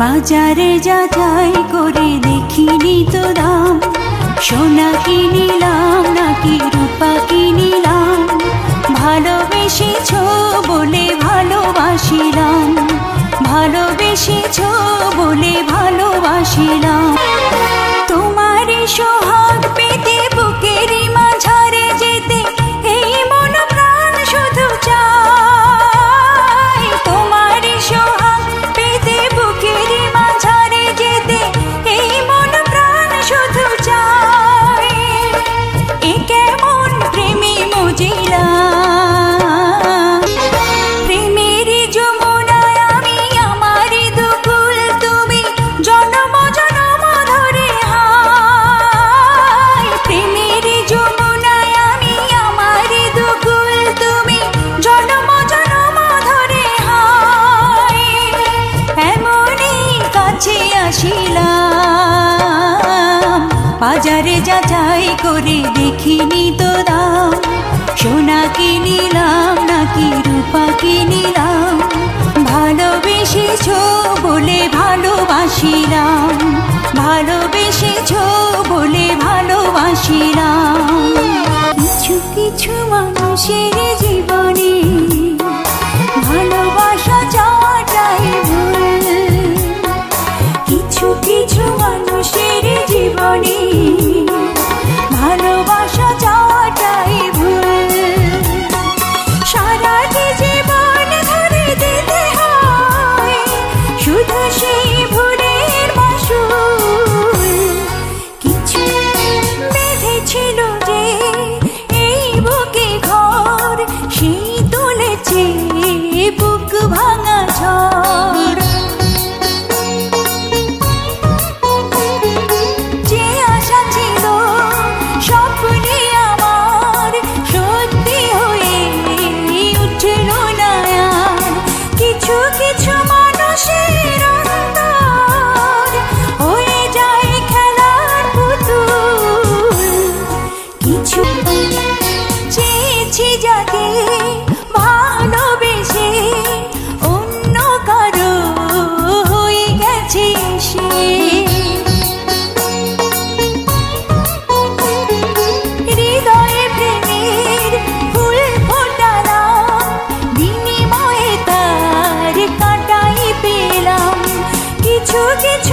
বাজারে যাচাই করে দেখিনি তো দাম, সোনা কিনিলাম নাকি রূপা কিনিলাম, ভালোবেসেছ বলে ভালোবাসিলাম, ভালোবেসেছ বলে ভালোবাসিলাম। তোমার সোহাগ পেতে বুকেরই মাঝারে যেতে এই মন প্রাণ শুধু চায়। তোমার সোহাগ পেতে বুকেরই মাঝারে যেতে এই মন প্রাণ শুধু চায়। এ কেমন প্রেমে মজিলাম, প্রেমের যমুনায় আমি আমার দুকুল তুমি জন্ম জন্ম ধরে হায়। প্রেমের যমুনায় আমি আমার দুকুল তুমি জন্ম জন্ম ধরে হায়। এমনই কাছে আসিলাম, বাজারে যাচাই করে দেখিনি তো দাম, সোনা কিনিলাম নাকি রূপা কিনিলাম, ভালোবেসেছ বলে ভালোবাসিলাম, ভালোবেসেছ বলে ভালোবাসিলাম। কিছু কিছু মানুষের জীবনে ভালোবাসা চাওয়াটাই ভুল, কিছু কিছু মানুষের জীবনে ভালোবাসা চাওয়াটাই ভুল। সারাটি জীবন ধরে দিতে হয় শুধু সেই ভুলের মাসুল। কিছু বেঁধেছিল যে এই বুকে ঘর, সেই তুলেছে বুক ভাঙা ঝড়। যে আশা ছিল স্বপ্নে আমার সত্যি হয়ে উঠল না আর। কিছু কিছু মানুষের অন্তর হয়ে যায় খেলার পুতুল। কিছু চেয়েছি যাকে ভালোবেসে অন্য কারো হয়ে গেছে সে। হৃদয়ে প্রেমের ফুল ফোটালাম, বিনিময়ে তার কাঁটাই পেলাম। কিছু কিছু